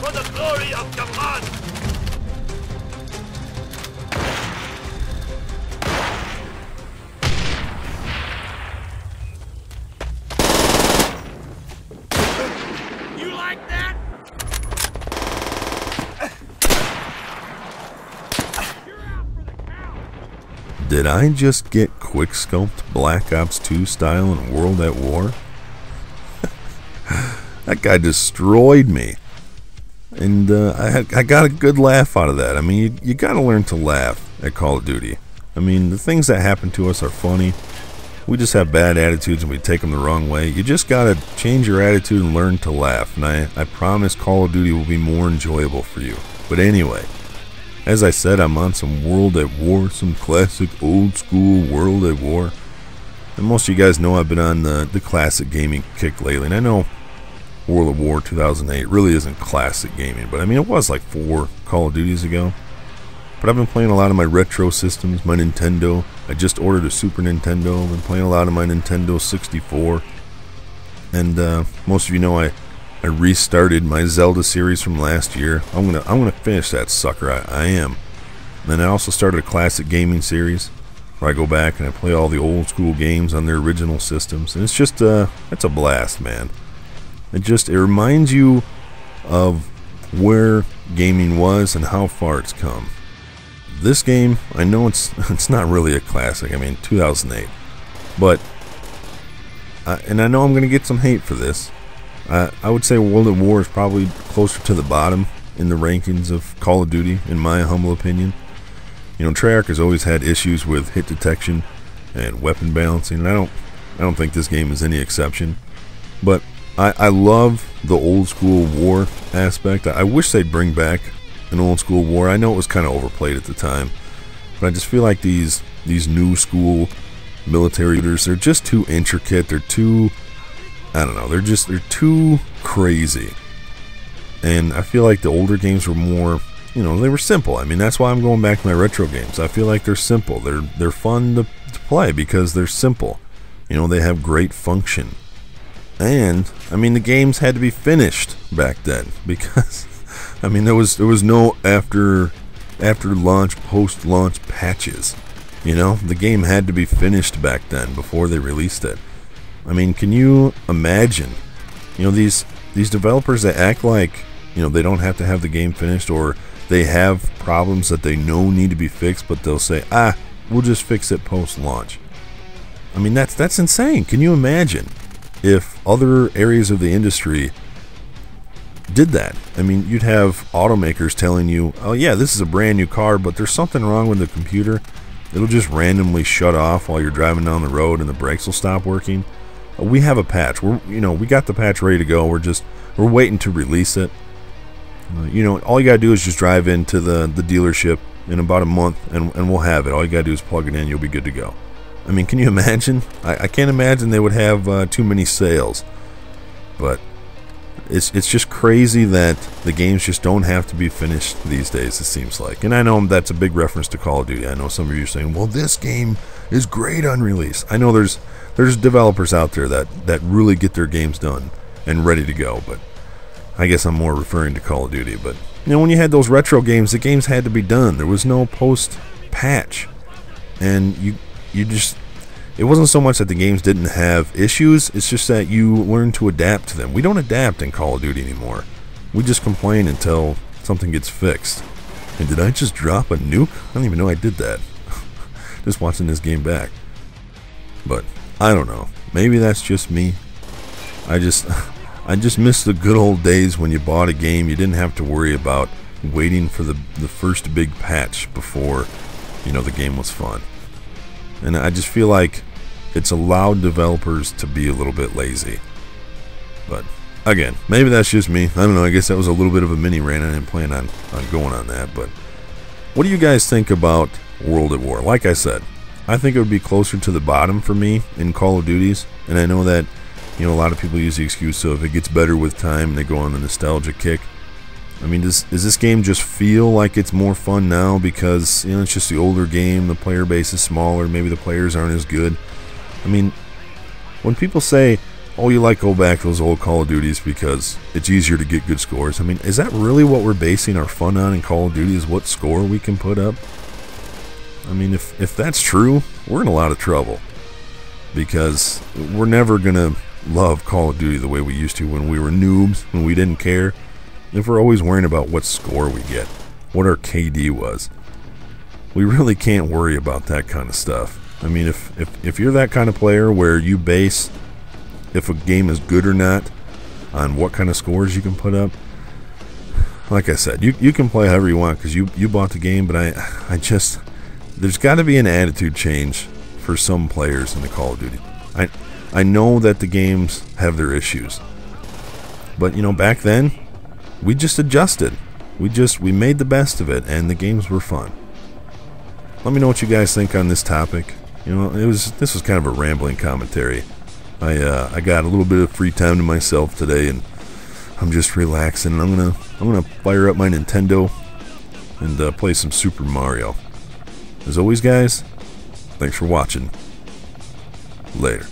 for the glory of Japan! You like that? You're out for the count! Did I just get quick-scoped Black Ops 2 style in World at War? That guy destroyed me. And I got a good laugh out of that. I mean, you got to learn to laugh at Call of Duty. I mean, the things that happen to us are funny. We just have bad attitudes and we take them the wrong way. You just got to change your attitude and learn to laugh. And I promise Call of Duty will be more enjoyable for you. But anyway, as I said, I'm on some World at War, some classic old school World at War. And most of you guys know I've been on the classic gaming kick lately. And I know World at War 2008 really isn't classic gaming, but I mean, it was like 4 Call of Duties ago. But I've been playing a lot of my retro systems, my Nintendo. I just ordered a Super Nintendo. I've been playing a lot of my Nintendo 64. And most of you know I restarted my Zelda series from last year. I'm gonna finish that sucker. I am. And then I also started a classic gaming series where I go back and I play all the old school games on their original systems. And it's just it's a blast, man. It reminds you of where gaming was and how far it's come. This game, I know it's not really a classic. I mean, 2008, but and I know I'm gonna get some hate for this. I would say World at War is probably closer to the bottom in the rankings of Call of Duty, in my humble opinion. You know, Treyarch has always had issues with hit detection and weapon balancing, and I don't think this game is any exception. But I love the old school war aspect. I wish they'd bring back an old school war. I know it was kind of overplayed at the time, but I just feel like these new school military shooters, they're just too intricate. They're too, I don't know, they're too crazy. And I feel like the older games were more, you know, they were simple. I mean, that's why I'm going back to my retro games. I feel like they're simple. They're fun to play because they're simple. You know, they have great function. And I mean, the games had to be finished back then because I mean, there was no after launch, post launch patches. You know, the game had to be finished back then before they released it. I mean, can you imagine, you know, these developers that act like, you know, they don't have to have the game finished, or they have problems that they know need to be fixed, but they'll say, we'll just fix it post launch. I mean, that's insane. Can you imagine if other areas of the industry did that? I mean, you'd have automakers telling you, oh yeah, this is a brand new car, but there's something wrong with the computer. It'll just randomly shut off while you're driving down the road and the brakes will stop working. We have a patch. We got the patch ready to go. We're waiting to release it. You know, all you gotta do is just drive into the dealership in about a month and we'll have it. All you gotta do is plug it in, you'll be good to go. I mean, can you imagine? I can't imagine they would have too many sales. But it's just crazy that the games just don't have to be finished these days, it seems like. And I know that's a big reference to Call of Duty. I know some of you are saying, well, this game is great on release. I know there's developers out there that really get their games done and ready to go, but I guess I'm more referring to Call of Duty. But you know, when you had those retro games, the games had to be done. There was no post patch, and you just, it wasn't so much that the games didn't have issues, it's just that you learn to adapt to them. We don't adapt in Call of Duty anymore. We just complain until something gets fixed. And did I just drop a nuke? I don't even know I did that. Just watching this game back. But I don't know. Maybe that's just me. I just miss the good old days when you bought a game, you didn't have to worry about waiting for the first big patch before, you know, the game was fun. And I just feel like it's allowed developers to be a little bit lazy. But again, maybe that's just me. I don't know. I guess that was a little bit of a mini rant. I didn't plan on going on that. But what do you guys think about World at War? Like I said, I think it would be closer to the bottom for me in Call of Duties. And I know that, you know, a lot of people use the excuse of it gets better with time and they go on the nostalgia kick. I mean, does this game just feel like it's more fun now because, you know, it's just the older game, the player base is smaller, maybe the players aren't as good? I mean, when people say oh, you like go back to those old Call of Duties because it's easier to get good scores. I mean, is that really what we're basing our fun on in Call of Duty, is what score we can put up? I mean, if that's true, we're in a lot of trouble, because we're never going to love Call of Duty the way we used to when we were noobs, when we didn't care. If we're always worrying about what score we get, what our KD was, we really can't worry about that kind of stuff. I mean, if you're that kind of player where you base if a game is good or not on what kind of scores you can put up, like I said, you can play however you want because you bought the game, but I just, there's got to be an attitude change for some players in the Call of Duty. I know that the games have their issues, but you know, back then we just adjusted. We made the best of it, and the games were fun. Let me know what you guys think on this topic. You know, this was kind of a rambling commentary. I got a little bit of free time to myself today, and I'm just relaxing. I'm gonna fire up my Nintendo and play some Super Mario. As always, guys, thanks for watching. Later.